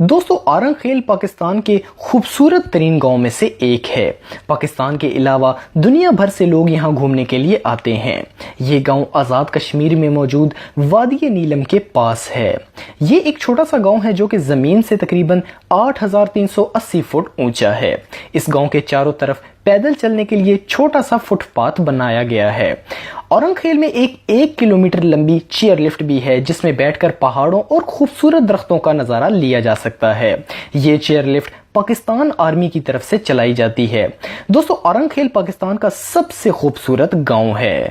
دوستو آرنگ خیل پاکستان کے خوبصورت ترین گاؤں میں سے ایک ہے۔ پاکستان کے علاوہ دنیا بھر سے لوگ یہاں گھومنے کے لیے آتے ہیں۔ یہ گاؤں آزاد کشمیر میں موجود وادی نیلم کے پاس ہے۔ یہ ایک چھوٹا سا گاؤں ہے جو کہ زمین سے تقریباً 8380 فٹ اونچا ہے۔ اس گاؤں کے چاروں طرف پیدل چلنے کے لیے چھوٹا سا فٹ پاتھ بنایا گیا ہے۔ آرنگ خیل میں ایک کلومیٹر لمبی چیئر لفٹ بھی ہے جس میں بیٹھ کر پہاڑوں اور خوبصورت درختوں کا نظارہ لیا جا سکتا ہے۔ یہ چیئر لفٹ پاکستان آرمی کی طرف سے چلائی جاتی ہے۔ دوستو آرنگ خیل پاکستان کا سب سے خوبصورت گاؤں ہے۔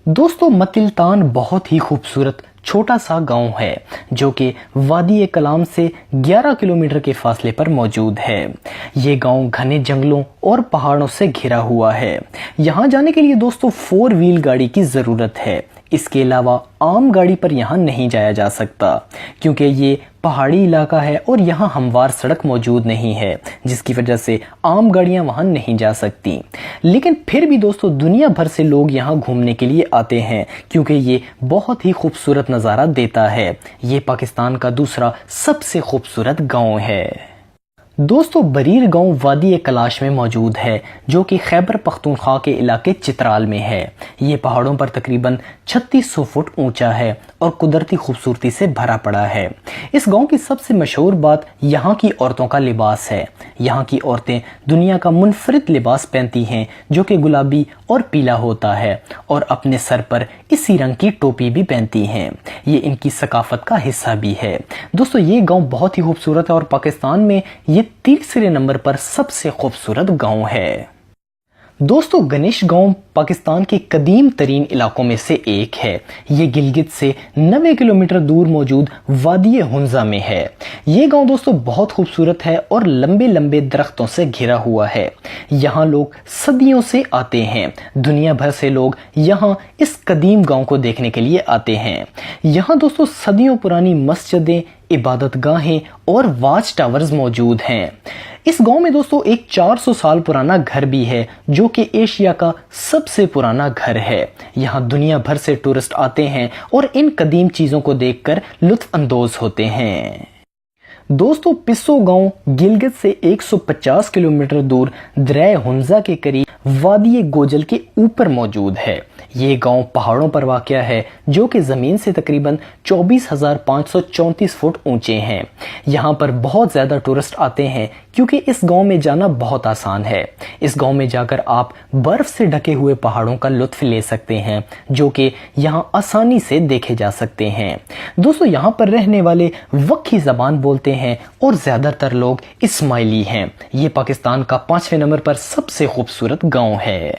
دوستو متلتان بہت ہی خوبصورت چھوٹا سا گاؤں ہے جو کہ وادی کلام سے 11 کلومیٹر کے فاصلے پر موجود ہے۔ یہ گاؤں گھنے جنگلوں اور پہاڑوں سے گھرا ہوا ہے۔ یہاں جانے کے لیے دوستو 4 ویل گاڑی کی ضرورت ہے۔ اس کے علاوہ عام گاڑی پر یہاں نہیں جایا جا سکتا کیونکہ یہ پہاڑی علاقہ ہے اور یہاں ہموار سڑک موجود نہیں ہے، جس کی وجہ سے عام گاڑیاں وہاں نہیں جا سکتی۔ لیکن پھر بھی دوستو دنیا بھر سے لوگ یہاں گھومنے کے لیے آتے ہیں کیونکہ یہ بہت ہی خوبصورت نظارہ دیتا ہے۔ یہ پاکستان کا دوسرا سب سے خوبصورت گاؤں ہے۔ دوستو بریر گاؤں وادی کلاش میں موجود ہے جو کہ خیبر پختونخوا کے علاقے چترال میں ہے۔ یہ پہاڑوں پر تقریباً 3600 فٹ اونچا ہے اور قدرتی خوبصورتی سے بھرا پڑا ہے۔ اس گاؤں کی سب سے مشہور بات یہاں کی عورتوں کا لباس ہے۔ یہاں کی عورتیں دنیا کا منفرد لباس پہنتی ہیں جو کہ گلابی اور پیلا ہوتا ہے اور اپنے سر پر اسی رنگ کی ٹوپی بھی پہنتی ہیں۔ یہ ان کی ثقافت کا حصہ بھی ہے۔ دوستو یہ گاؤں بہت ہی خوبصورت ہے اور پاکستان میں یہ تیسرے نمبر پر سب سے خوبصورت گاؤں ہے۔ دوستو گنیش گاؤں پاکستان کے قدیم ترین علاقوں میں سے ایک ہے۔ یہ گلگت سے 90 کلومیٹر دور موجود وادی ہنزا میں ہے۔ یہ گاؤں دوستو بہت خوبصورت ہے اور لمبے لمبے درختوں سے گھرا ہوا ہے۔ یہاں لوگ صدیوں سے آتے ہیں۔ دنیا بھر سے لوگ یہاں اس قدیم گاؤں کو دیکھنے کے لیے آتے ہیں۔ یہاں دوستو صدیوں پرانی مسجدیں، عبادت گاہیں اور واچ ٹاورز موجود ہیں۔ اس گاؤں میں دوستو ایک 400 سال پرانا گھر بھی ہے جو کہ ایشیا کا سب سے پرانا گھر ہے۔ یہاں دنیا بھر سے ٹورسٹ آتے ہیں اور ان قدیم چیزوں کو دیکھ کر لطف اندوز ہوتے ہیں۔ دوستو پسو گاؤں گلگت سے 150 کلومیٹر دور دریا ہنزا کے قریب وادی گوجل کے اوپر موجود ہے۔ یہ گاؤں پہاڑوں پر واقع ہے جو کہ زمین سے تقریباً 24,534 فٹ اونچے ہیں۔ یہاں پر بہت زیادہ ٹورسٹ آتے ہیں کیونکہ اس گاؤں میں جانا بہت آسان ہے۔ اس گاؤں میں جا کر آپ برف سے ڈھکے ہوئے پہاڑوں کا لطف لے سکتے ہیں جو کہ یہاں آسانی سے دیکھے جا سکتے ہیں۔ دوستو یہاں پر رہنے والے وکھی زبان بولتے ہیں اور زیادہ تر لوگ اسماعیلی ہیں۔ یہ پاکستان کا 5ویں نمبر پر سب سے خوبصورت گاؤں ہے۔